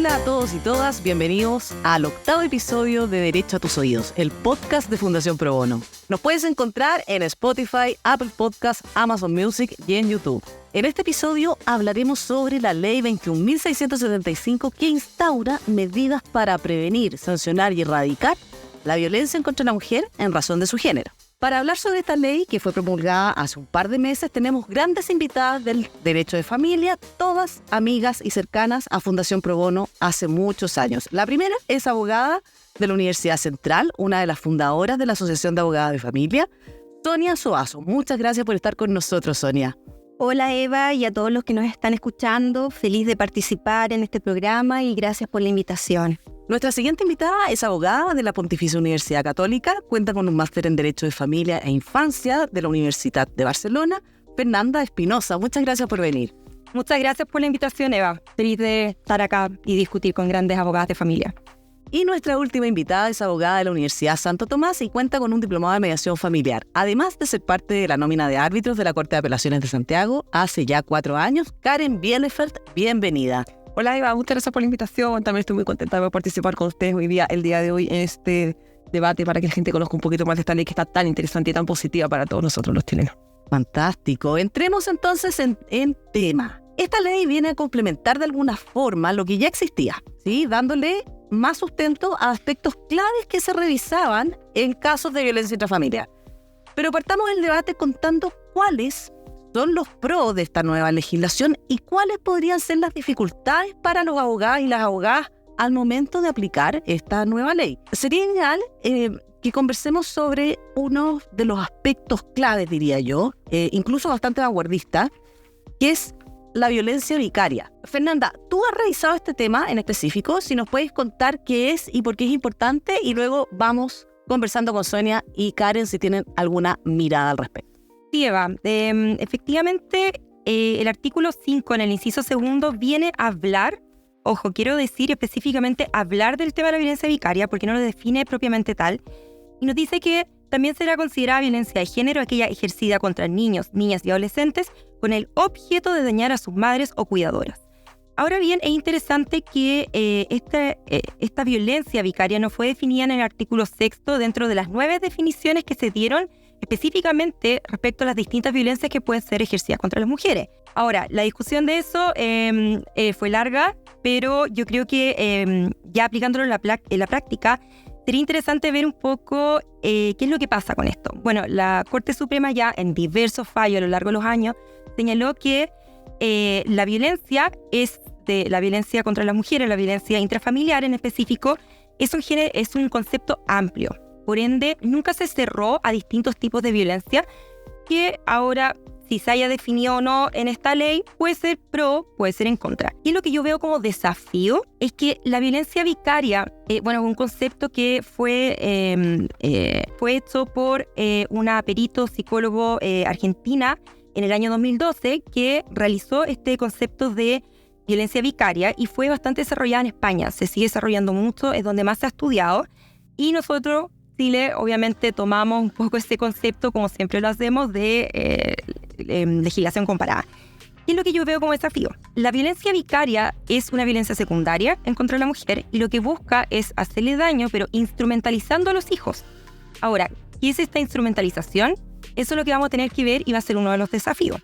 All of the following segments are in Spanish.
Hola a todos y todas, bienvenidos al 8º episodio de Derecho a tus Oídos, el podcast de Fundación Pro Bono. Nos puedes encontrar en Spotify, Apple Podcasts, Amazon Music y en YouTube. En este episodio hablaremos sobre la Ley 21.675 que instaura medidas para prevenir, sancionar y erradicar la violencia en contra de la mujer en razón de su género. Para hablar sobre esta ley, que fue promulgada hace un par de meses, tenemos grandes invitadas del derecho de familia, todas amigas y cercanas a Fundación Pro Bono hace muchos años. La primera es abogada de la Universidad Central, una de las fundadoras de la Asociación de Abogadas de Familia, Sonia Soazo. Muchas gracias por estar con nosotros, Sonia. Hola Eva y a todos los que nos están escuchando, feliz de participar en este programa y gracias por la invitación. Nuestra siguiente invitada es abogada de la Pontificia Universidad Católica, cuenta con un máster en Derecho de Familia e Infancia de la Universidad de Barcelona, Fernanda Espinosa. Muchas gracias por venir. Muchas gracias por la invitación, Eva. Feliz de estar acá y discutir con grandes abogadas de familia. Y nuestra última invitada es abogada de la Universidad Santo Tomás y cuenta con un diplomado de mediación familiar, además de ser parte de la nómina de árbitros de la Corte de Apelaciones de Santiago hace ya 4 años. Karen Bielefeld, bienvenida. Hola Eva, muchas gracias por la invitación. También estoy muy contenta de participar con ustedes el día de hoy en este debate para que la gente conozca un poquito más de esta ley que está tan interesante y tan positiva para todos nosotros los chilenos. Fantástico. Entremos entonces en tema. Esta ley viene a complementar de alguna forma lo que ya existía, ¿sí? Dándole más sustento a aspectos claves que se revisaban en casos de violencia intrafamiliar. Pero partamos el debate contando cuáles son los pros de esta nueva legislación y cuáles podrían ser las dificultades para los abogados y las abogadas al momento de aplicar esta nueva ley. Sería ideal que conversemos sobre uno de los aspectos claves, diría yo, incluso bastante vanguardista, que es la violencia vicaria. Fernanda, tú has revisado este tema en específico, si nos puedes contar qué es y por qué es importante, y luego vamos conversando con Sonia y Karen si tienen alguna mirada al respecto. Sí, Eva, efectivamente el artículo 5 en el inciso segundo viene a hablar, ojo, quiero decir específicamente hablar del tema de la violencia vicaria porque no lo define propiamente tal, y nos dice que también será considerada violencia de género aquella ejercida contra niños, niñas y adolescentes con el objeto de dañar a sus madres o cuidadoras. Ahora bien, es interesante que esta violencia vicaria no fue definida en el artículo 6 dentro de las 9 definiciones que se dieron específicamente respecto a las distintas violencias que pueden ser ejercidas contra las mujeres. Ahora, la discusión de eso fue larga, pero yo creo que ya aplicándolo en la práctica, sería interesante ver un poco qué es lo que pasa con esto. Bueno, la Corte Suprema ya en diversos fallos a lo largo de los años señaló que la violencia la violencia contra las mujeres, la violencia intrafamiliar en específico, es un concepto amplio. Por ende, nunca se cerró a distintos tipos de violencia que ahora, si se haya definido o no en esta ley, puede ser pro, puede ser en contra. Y lo que yo veo como desafío es que la violencia vicaria, un concepto que fue hecho por una perito psicólogo argentina en el año 2012 que realizó este concepto de violencia vicaria y fue bastante desarrollada en España. Se sigue desarrollando mucho, es donde más se ha estudiado y nosotros Chile, obviamente, tomamos un poco ese concepto, como siempre lo hacemos, de legislación comparada. ¿Qué es lo que yo veo como desafío? La violencia vicaria es una violencia secundaria en contra de la mujer y lo que busca es hacerle daño, pero instrumentalizando a los hijos. Ahora, ¿qué es esta instrumentalización? Eso es lo que vamos a tener que ver y va a ser uno de los desafíos.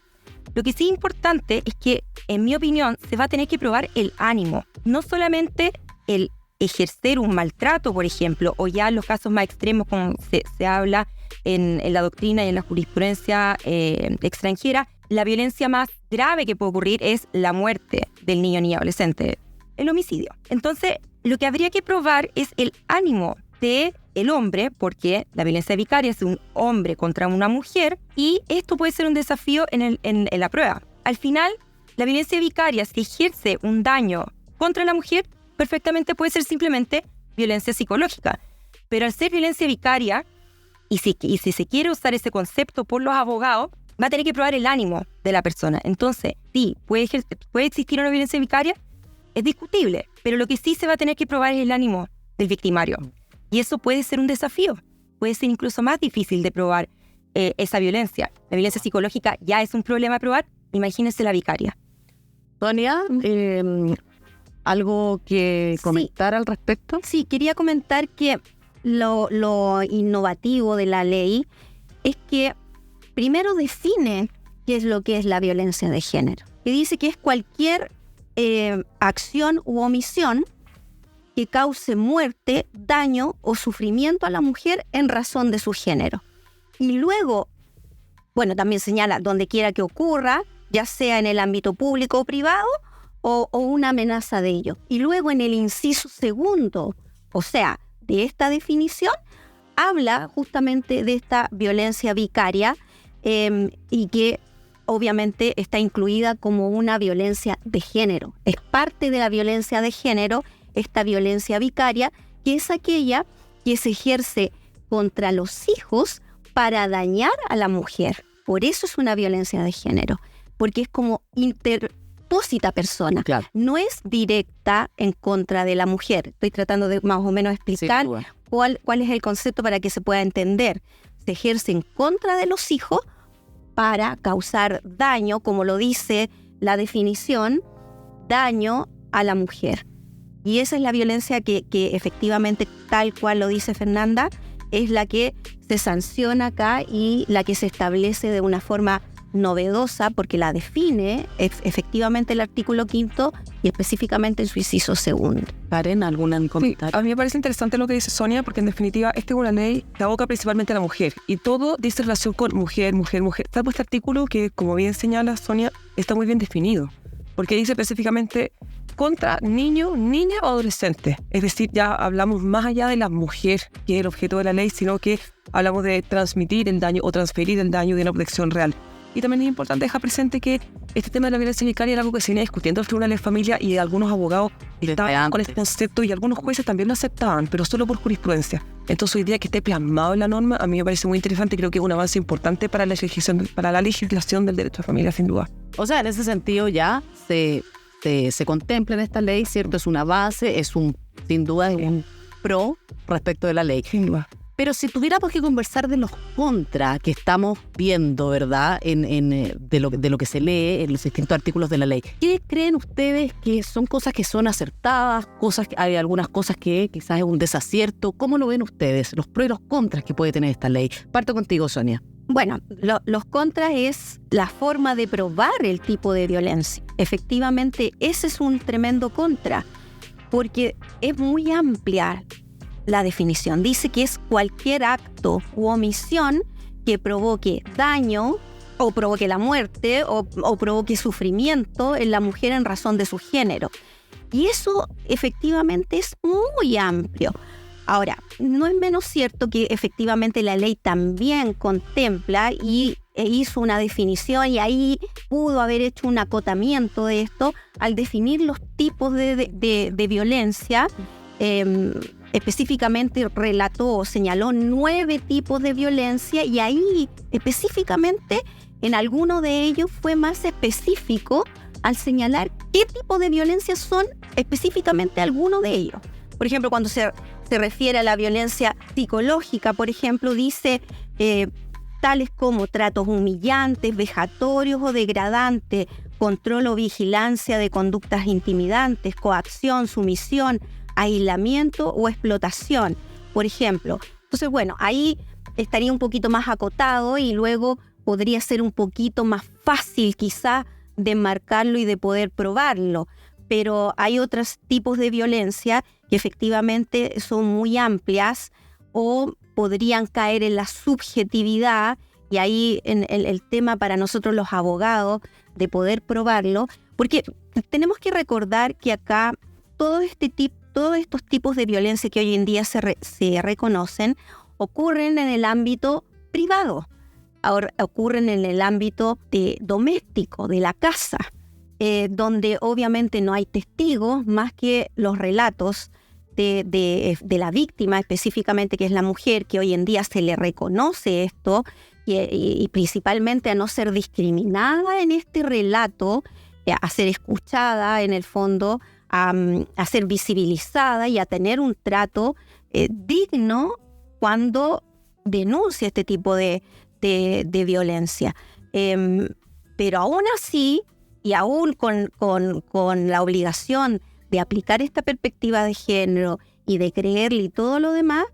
Lo que sí es importante es que, en mi opinión, se va a tener que probar el ánimo, no solamente el ejercer un maltrato, por ejemplo, o ya en los casos más extremos, como se habla en la doctrina y en la jurisprudencia extranjera, la violencia más grave que puede ocurrir es la muerte del niño o niña adolescente, el homicidio. Entonces, lo que habría que probar es el ánimo del hombre, porque la violencia vicaria es un hombre contra una mujer, y esto puede ser un desafío en la prueba. Al final, la violencia vicaria, si ejerce un daño contra la mujer, perfectamente puede ser simplemente violencia psicológica. Pero al ser violencia vicaria, y si se quiere usar ese concepto por los abogados, va a tener que probar el ánimo de la persona. Entonces, sí, puede existir una violencia vicaria, es discutible, pero lo que sí se va a tener que probar es el ánimo del victimario. Y eso puede ser un desafío, puede ser incluso más difícil de probar esa violencia. La violencia psicológica ya es un problema a probar, imagínense la vicaria. Sonia, ¿Algo que comentar al respecto? Sí, quería comentar que lo innovativo de la ley es que primero define qué es lo que es la violencia de género. Que dice que es cualquier acción u omisión que cause muerte, daño o sufrimiento a la mujer en razón de su género. Y luego, bueno, también señala donde quiera que ocurra, ya sea en el ámbito público o privado, o una amenaza de ello. Y luego en el inciso segundo, o sea, de esta definición, habla justamente de esta violencia vicaria y que obviamente está incluida como una violencia de género. Es parte de la violencia de género, esta violencia vicaria, que es aquella que se ejerce contra los hijos para dañar a la mujer. Por eso es una violencia de género, porque es como interpósita persona. Claro. No es directa en contra de la mujer. Estoy tratando de más o menos explicar cuál es el concepto para que se pueda entender. Se ejerce en contra de los hijos para causar daño, como lo dice la definición, daño a la mujer. Y esa es la violencia que efectivamente, tal cual lo dice Fernanda, es la que se sanciona acá y la que se establece de una forma novedosa, porque la define efectivamente el artículo 5 y específicamente en su inciso 2. Karen, ¿algún comentario? A mí me parece interesante lo que dice Sonia, porque en definitiva esta es una ley que aboca principalmente a la mujer y todo dice relación con mujer, mujer, mujer. Salvo este artículo que, como bien señala Sonia, está muy bien definido, porque dice específicamente contra niño, niña o adolescente. Es decir, ya hablamos más allá de la mujer, que es el objeto de la ley, sino que hablamos de transmitir el daño o transferir el daño de una protección real. Y también es importante dejar presente que este tema de la violencia vicaria era algo que se venía discutiendo en los tribunales de familia y algunos abogados estaban con este concepto y algunos jueces también lo aceptaban, pero solo por jurisprudencia. Entonces hoy día que esté plasmado en la norma, a mí me parece muy interesante y creo que es un avance importante para la legislación del derecho a familia, sin duda. O sea, en ese sentido ya se contempla en esta ley, ¿cierto? Es una base, sin duda es un pro respecto de la ley. Sin duda. Pero si tuviéramos que conversar de los contras que estamos viendo, ¿verdad? De lo que se lee en los distintos artículos de la ley, ¿qué creen ustedes que son cosas que son acertadas? Hay algunas cosas que quizás es un desacierto. ¿Cómo lo ven ustedes? Los pros y los contras que puede tener esta ley. Parto contigo, Sonia. Bueno, los contras es la forma de probar el tipo de violencia. Efectivamente, ese es un tremendo contra, porque es muy amplia la definición. Dice que es cualquier acto u omisión que provoque daño o provoque la muerte o provoque sufrimiento en la mujer en razón de su género. Y eso efectivamente es muy amplio. Ahora, no es menos cierto que efectivamente la ley también contempla e hizo una definición y ahí pudo haber hecho un acotamiento de esto al definir los tipos de violencia. Específicamente señaló 9 tipos de violencia y ahí específicamente en alguno de ellos fue más específico al señalar qué tipo de violencia son específicamente algunos de ellos. Por ejemplo, cuando se refiere a la violencia psicológica, por ejemplo, dice tales como tratos humillantes, vejatorios o degradantes, control o vigilancia de conductas intimidantes, coacción, sumisión, aislamiento o explotación, por ejemplo. Entonces, bueno, ahí estaría un poquito más acotado y luego podría ser un poquito más fácil quizá de marcarlo y de poder probarlo. Pero hay otros tipos de violencia que efectivamente son muy amplias o podrían caer en la subjetividad y ahí en el tema para nosotros los abogados de poder probarlo, porque tenemos que recordar que acá todos estos tipos de violencia que hoy en día se reconocen ocurren en el ámbito privado, ahora ocurren en el ámbito doméstico, de la casa, donde obviamente no hay testigos más que los relatos de la víctima, específicamente que es la mujer, que hoy en día se le reconoce esto y principalmente a no ser discriminada en este relato, a ser escuchada en el fondo, a ser visibilizada y a tener un trato digno cuando denuncia este tipo de violencia. Pero aún así, y aún con la obligación de aplicar esta perspectiva de género y de creerle y todo lo demás,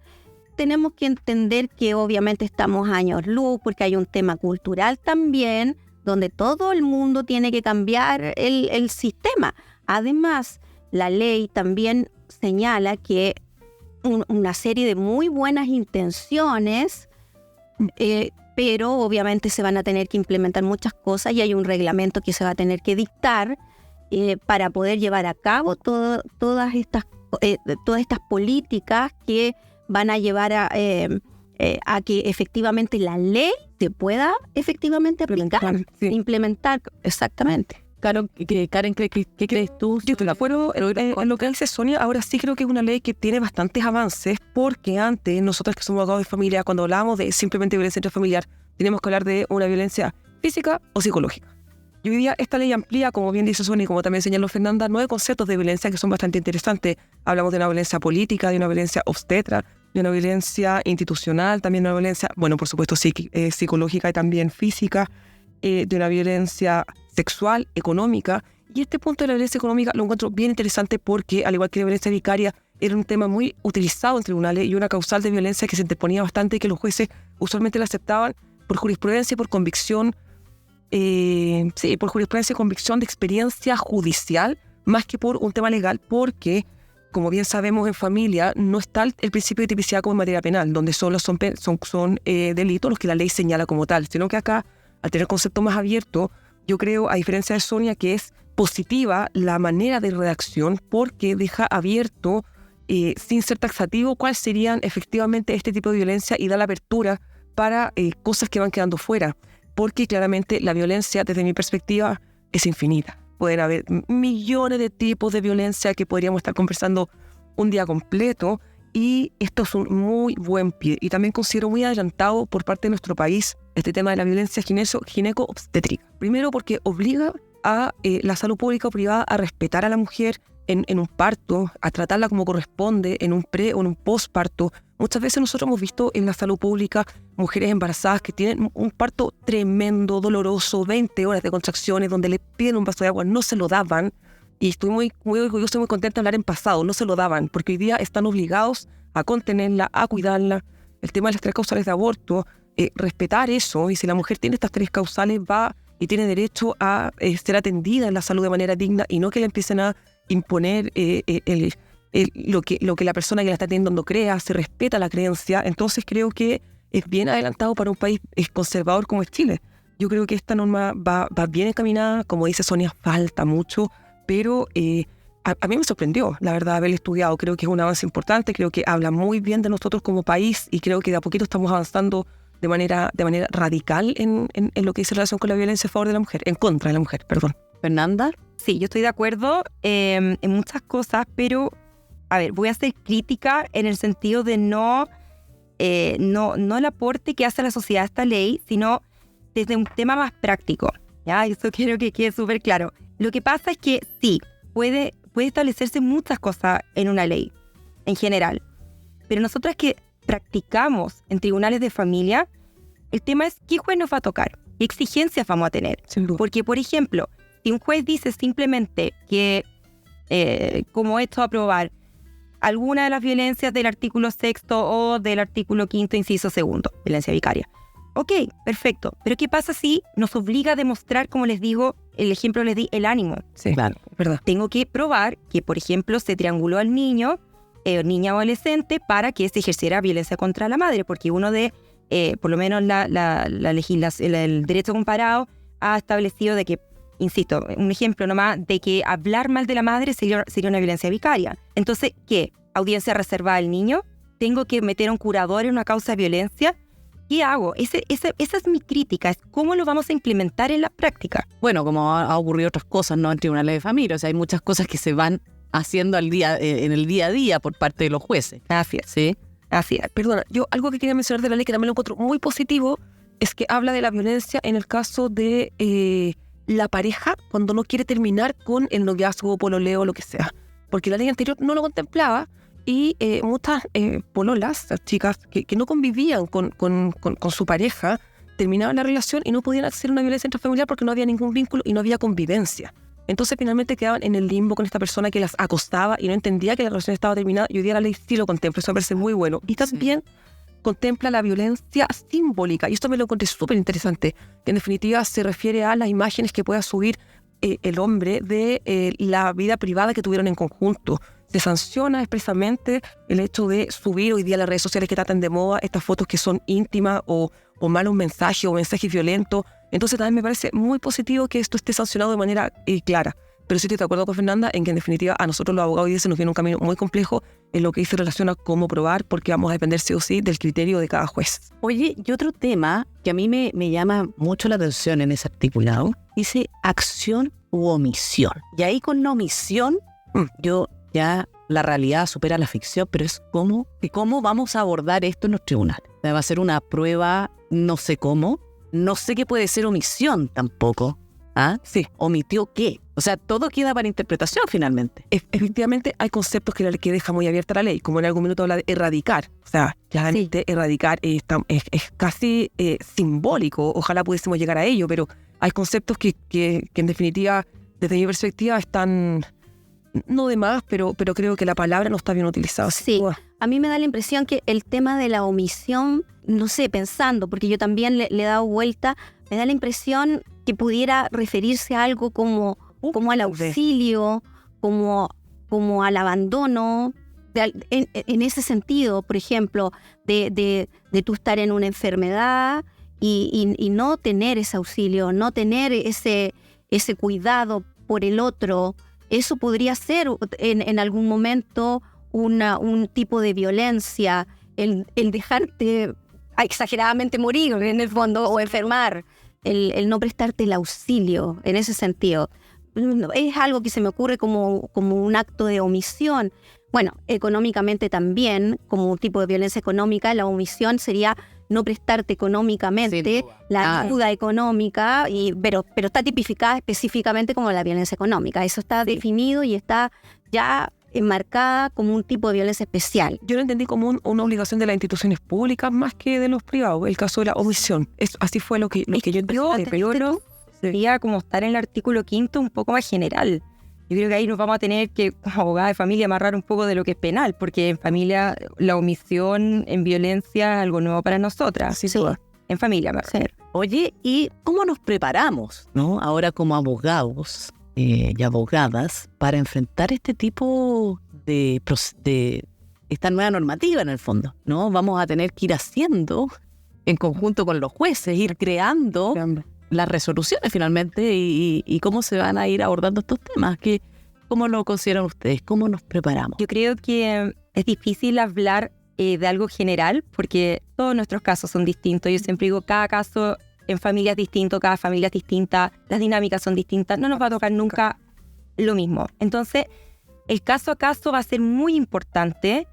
tenemos que entender que obviamente estamos años luz, porque hay un tema cultural también, donde todo el mundo tiene que cambiar el sistema. Además, la ley también señala que una serie de muy buenas intenciones, pero obviamente se van a tener que implementar muchas cosas y hay un reglamento que se va a tener que dictar para poder llevar a cabo todas estas políticas que van a llevar a que efectivamente la ley se pueda efectivamente aplicar, implementar, exactamente. Karen, ¿qué crees tú? Yo estoy de acuerdo en lo que dice Sonia. Ahora sí creo que es una ley que tiene bastantes avances, porque antes, nosotros que somos abogados de familia, cuando hablábamos de simplemente violencia intrafamiliar, teníamos que hablar de una violencia física o psicológica. Y hoy día esta ley amplía, como bien dice Sonia y como también señaló Fernanda, 9 conceptos de violencia que son bastante interesantes. Hablamos de una violencia política, de una violencia obstetra, de una violencia institucional, también de una violencia, bueno, por supuesto, psicológica y también física, de una violencia sexual, económica. Y este punto de la violencia económica lo encuentro bien interesante porque, al igual que la violencia vicaria, era un tema muy utilizado en tribunales y una causal de violencia que se interponía bastante y que los jueces usualmente la aceptaban por jurisprudencia y por convicción, por jurisprudencia y convicción de experiencia judicial, más que por un tema legal, porque, como bien sabemos, en familia no está el principio de tipicidad como en materia penal, donde solo son delitos los que la ley señala como tal, sino que acá, al tener concepto más abierto, yo creo, a diferencia de Sonia, que es positiva la manera de redacción porque deja abierto, sin ser taxativo, cuáles serían efectivamente este tipo de violencia y da la apertura para cosas que van quedando fuera. Porque claramente la violencia, desde mi perspectiva, es infinita. Pueden haber millones de tipos de violencia que podríamos estar conversando un día completo y esto es un muy buen pie. Y también considero muy adelantado por parte de nuestro país este tema de la violencia gineco-obstétrica. Primero porque obliga a la salud pública o privada a respetar a la mujer en un parto, a tratarla como corresponde en un pre o en un postparto. Muchas veces nosotros hemos visto en la salud pública mujeres embarazadas que tienen un parto tremendo, doloroso, 20 horas de contracciones, donde le piden un vaso de agua, no se lo daban. Y estoy muy orgullosa y muy contenta de hablar en pasado, no se lo daban, porque hoy día están obligados a contenerla, a cuidarla. El tema de las 3 causales de aborto, respetar eso, y si la mujer tiene estas 3 causales, va y tiene derecho a ser atendida en la salud de manera digna y no que le empiecen a imponer lo que la persona que la está atendiendo crea, se respeta la creencia. Entonces creo que es bien adelantado para un país conservador como es Chile. Yo creo que esta norma va bien encaminada, como dice Sonia, falta mucho, pero a mí me sorprendió, la verdad, haberlo estudiado. Creo que es un avance importante, creo que habla muy bien de nosotros como país y creo que de a poquito estamos avanzando de manera radical en lo que dice relación con la violencia a favor de la mujer, en contra de la mujer, perdón. Fernanda. Sí, yo estoy de acuerdo en muchas cosas, pero, a ver, voy a ser crítica en el sentido de no el aporte que hace la sociedad a esta ley, sino desde un tema más práctico. ¿Ya? Eso quiero que quede súper claro. Lo que pasa es que sí, puede establecerse muchas cosas en una ley, en general, pero nosotros que practicamos en tribunales de familia, el tema es qué juez nos va a tocar, qué exigencias vamos a tener. Porque, por ejemplo, si un juez dice simplemente que, como esto a aprobar, alguna de las violencias del artículo 6º o del artículo 5º, inciso 2º, violencia vicaria. Ok, perfecto. Pero ¿qué pasa si nos obliga a demostrar, como les digo, el ejemplo les di, el ánimo? Sí, claro, verdad. Tengo que probar que, por ejemplo, se trianguló al niño, niña o adolescente, para que se ejerciera violencia contra la madre, porque uno de, por lo menos la legislación, el derecho comparado ha establecido de que, insisto, un ejemplo nomás, de que hablar mal de la madre sería una violencia vicaria. Entonces, ¿qué? ¿Audiencia reservada al niño? ¿Tengo que meter a un curador en una causa de violencia? ¿Qué hago? Esa es mi crítica, es cómo lo vamos a implementar en la práctica. Bueno, como ha ocurrido otras cosas, ¿no? En tribunales de familia, o sea, hay muchas cosas que se van haciendo en el día a día por parte de los jueces. Así es. ¿Sí? Así es. Perdona, yo algo que quería mencionar de la ley que también lo encuentro muy positivo es que habla de la violencia en el caso de la pareja cuando no quiere terminar con el noviazgo, pololeo, lo que sea. Porque la ley anterior no lo contemplaba y muchas pololas, chicas que no convivían con su pareja, terminaban la relación y no podían acceder a una violencia intrafamiliar porque no había ningún vínculo y no había convivencia. Entonces finalmente quedaban en el limbo con esta persona que las acosaba y no entendía que la relación estaba terminada, y hoy día la ley sí lo contempla. Eso me parece muy bueno. Y también contempla la violencia simbólica, y esto me lo encontré súper interesante, que en definitiva se refiere a las imágenes que pueda subir el hombre de la vida privada que tuvieron en conjunto. Se sanciona expresamente el hecho de subir hoy día a las redes sociales que tratan de moda estas fotos que son íntimas o malos mensajes o mensajes violentos. Entonces también me parece muy positivo que esto esté sancionado de manera clara. Pero sí estoy de acuerdo con Fernanda en que en definitiva a nosotros los abogados hoy día se nos viene un camino muy complejo en lo que se relaciona a cómo probar, porque vamos a depender sí o sí del criterio de cada juez. Oye, y otro tema que a mí me llama mucho la atención en ese articulado, dice acción u omisión. Y ahí con la omisión, yo ya la realidad supera la ficción, pero es cómo vamos a abordar esto en los tribunales. O sea, va a ser una prueba, no sé cómo, no sé qué puede ser omisión tampoco. ¿Ah? Sí. ¿Omitió qué? O sea, todo queda para interpretación finalmente. Efectivamente, hay conceptos que deja muy abierta la ley, como en algún minuto habla de erradicar. O sea, claramente erradicar es casi simbólico. Ojalá pudiésemos llegar a ello, pero hay conceptos que en definitiva, desde mi perspectiva, están no de más, pero creo que la palabra no está bien utilizada. Sí, a mí me da la impresión que el tema de la omisión, no sé, pensando, porque yo también le he dado vuelta, me da la impresión que pudiera referirse a algo como al auxilio, como al abandono, en ese sentido, por ejemplo, de tú estar en una enfermedad y no tener ese auxilio, no tener ese cuidado por el otro. Eso podría ser en algún momento un tipo de violencia, el dejarte exageradamente morir en el fondo o enfermar. El no prestarte el auxilio en ese sentido. Es algo que se me ocurre como un acto de omisión. Bueno, económicamente también, como un tipo de violencia económica, la omisión sería no prestarte económicamente la ayuda económica, pero está tipificada específicamente como la violencia económica. Eso está definido y está ya enmarcada como un tipo de violencia especial. Yo lo entendí como una obligación de las instituciones públicas más que de los privados, el caso de la omisión. Así fue lo que yo entendí. Pero sería como estar en el artículo 5 un poco más general. Yo creo que ahí nos vamos a tener que, como abogada de familia, amarrar un poco de lo que es penal, porque en familia la omisión en violencia es algo nuevo para nosotras. Sí. En familia, me refiero. Oye, ¿y cómo nos preparamos, ¿no? Ahora como abogados y abogadas para enfrentar este tipo de esta nueva normativa en el fondo, ¿no? Vamos a tener que ir haciendo en conjunto con los jueces, ir creando las resoluciones finalmente y cómo se van a ir abordando estos temas. ¿Cómo lo consideran ustedes? ¿Cómo nos preparamos? Yo creo que es difícil hablar de algo general porque todos nuestros casos son distintos. Yo siempre digo, cada caso en familia es distinto, cada familia es distinta, las dinámicas son distintas, no nos va a tocar nunca lo mismo. Entonces, el caso a caso va a ser muy importante,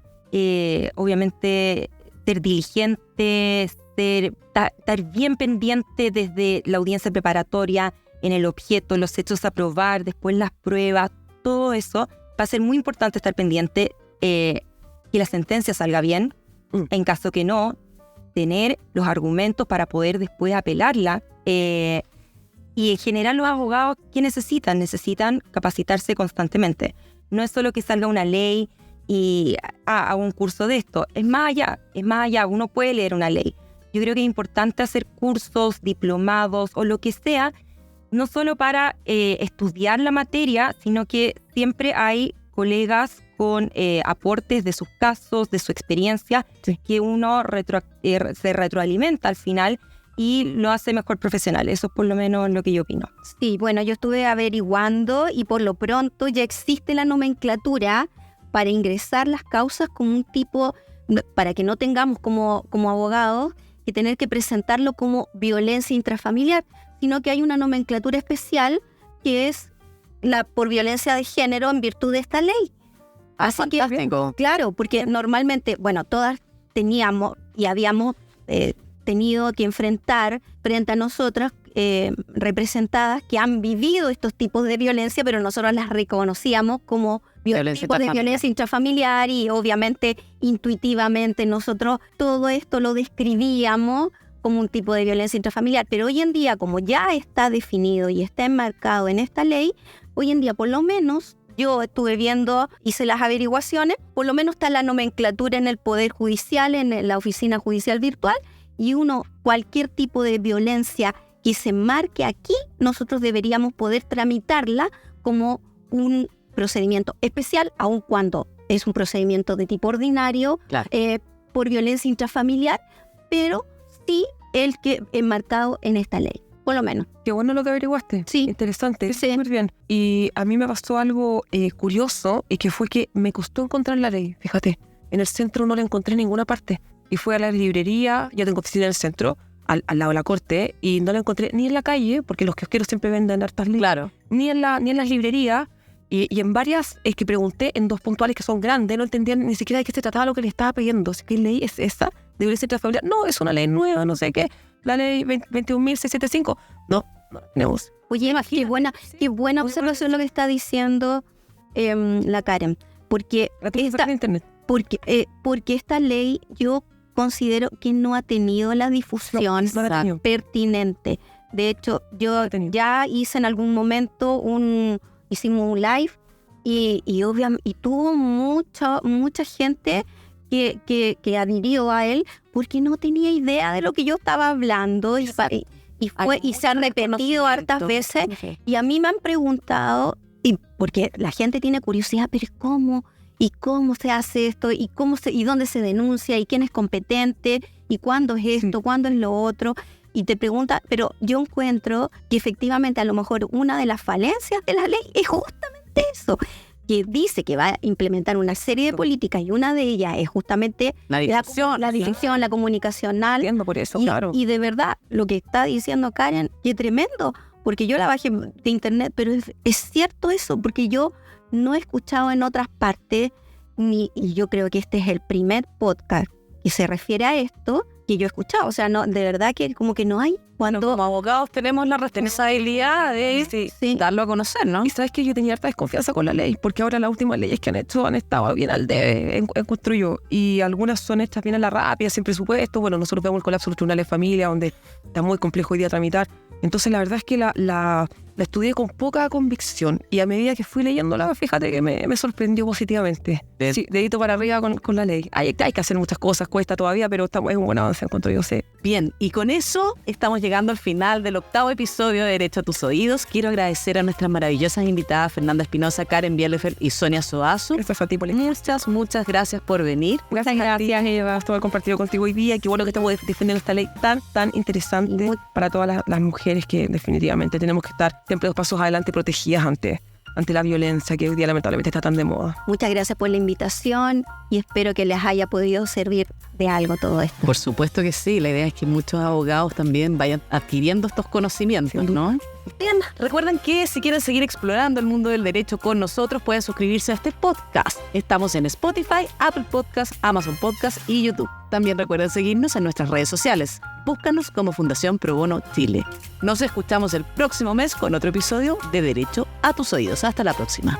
obviamente ser diligente, estar bien pendiente desde la audiencia preparatoria, en el objeto, los hechos a probar, después las pruebas, todo eso va a ser muy importante estar pendiente que la sentencia salga bien, en caso que no, tener los argumentos para poder después apelarla. Y en general los abogados, ¿qué necesitan? Necesitan capacitarse constantemente. No es solo que salga una ley y haga un curso de esto. Es más allá, uno puede leer una ley. Yo creo que es importante hacer cursos, diplomados o lo que sea, no solo para estudiar la materia, sino que siempre hay colegas con aportes de sus casos, de su experiencia, que uno se retroalimenta al final y lo hace mejor profesional. Eso es por lo menos lo que yo opino. Sí, bueno, yo estuve averiguando y por lo pronto ya existe la nomenclatura para ingresar las causas como un tipo, para que no tengamos como abogados que tener que presentarlo como violencia intrafamiliar, sino que hay una nomenclatura especial que es la por violencia de género en virtud de esta ley. Así fantástico. Que, claro, porque normalmente, bueno, todas teníamos y habíamos tenido que enfrentar frente a nosotras representadas que han vivido estos tipos de violencia, pero nosotros las reconocíamos como tipos de violencia intrafamiliar y obviamente intuitivamente nosotros todo esto lo describíamos como un tipo de violencia intrafamiliar. Pero hoy en día, como ya está definido y está enmarcado en esta ley, hoy en día por lo menos, yo estuve viendo, hice las averiguaciones, por lo menos está la nomenclatura en el Poder Judicial, en la Oficina Judicial Virtual, y cualquier tipo de violencia que se marque aquí, nosotros deberíamos poder tramitarla como un procedimiento especial, aun cuando es un procedimiento de tipo ordinario, Claro. Por violencia intrafamiliar, pero sí el que es marcado en esta ley, por lo menos. Qué bueno lo que averiguaste. Sí. Interesante. Sí. Muy bien. Y a mí me pasó algo curioso, y que fue que me costó encontrar la ley. Fíjate, en el centro no la encontré en ninguna parte. Y fui a la librería, yo tengo oficina en el centro, al lado de la corte, y no la encontré ni en la calle, porque los kiosqueros siempre venden hartas leyes, Claro. ni en las librerías. Y en varias que pregunté, en 2 puntuales que son grandes, no entendían ni siquiera de qué se trataba lo que le estaba pidiendo. ¿Qué ley es esa? ¿De violencia intrafamiliar? No, es una ley nueva, no sé qué. La ley 21.675. No tenemos. Oye, qué buena observación lo que está diciendo la Karen, porque La tengo que sacar en internet. porque esta ley yo considero que no ha tenido la difusión No la ha tenido. pertinente. De hecho, yo ha tenido. ya hice en algún momento hicimos un live y obviamente tuvo mucha gente que adhirió a él porque no tenía idea de lo que yo estaba hablando y se han repetido hartas veces. Y a mí me han preguntado, y porque la gente tiene curiosidad, pero ¿cómo? ¿Y cómo se hace esto? ¿Y dónde se denuncia? ¿Y quién es competente? ¿Y cuándo es esto? Sí. ¿Cuándo es lo otro? Y te pregunta, pero yo encuentro que efectivamente a lo mejor una de las falencias de la ley es justamente eso, que dice que va a implementar una serie de políticas y una de ellas es justamente La difusión. la difusión, la comunicacional. Entiendo por eso, Y, claro. y de verdad, lo que está diciendo Karen, qué tremendo, porque yo la bajé de internet, pero es cierto eso, porque yo no he escuchado en otras partes, y yo creo que este es el primer podcast que se refiere a esto que yo he escuchado. O sea, no, de verdad que como que no hay Bueno, como abogados tenemos la responsabilidad de Sí. darlo a conocer, ¿no? Y sabes que yo tenía harta desconfianza con la ley, porque ahora las últimas leyes que han hecho han estado bien al debe, encuentro yo. Y algunas son hechas bien a la rápida, sin presupuesto. Bueno, nosotros vemos el colapso de los tribunales de familia, donde está muy complejo hoy día tramitar. Entonces, la verdad es que la estudié con poca convicción. Y a medida que fui leyéndola, fíjate que me sorprendió positivamente. Bien. Sí, dedito para arriba con la ley. Hay que hacer muchas cosas, cuesta todavía, pero es un buen avance, encuentro yo. Sí. Bien, y con eso estamos llegando al final del 8º episodio de Derecho a tus Oídos. Quiero agradecer a nuestras maravillosas invitadas Fernanda Espinosa, Karen Bielefeld y Sonia Soazo. Gracias a ti, Poli. Muchas gracias por venir. Gracias, Eva, por haber compartido contigo hoy día. Qué bueno que estamos defendiendo esta ley tan interesante para todas las mujeres, que definitivamente tenemos que estar siempre 2 pasos adelante, protegidas ante la violencia que hoy día lamentablemente está tan de moda. Muchas gracias por la invitación y espero que les haya podido servir de algo todo esto. Por supuesto que sí, la idea es que muchos abogados también vayan adquiriendo estos conocimientos, ¿no? Bien, recuerden que si quieren seguir explorando el mundo del derecho con nosotros, pueden suscribirse a este podcast. Estamos en Spotify, Apple Podcasts, Amazon Podcasts y YouTube. También recuerden seguirnos en nuestras redes sociales. Búscanos como Fundación Pro Bono Chile. Nos escuchamos el próximo mes con otro episodio de Derecho a tus Oídos. Hasta la próxima.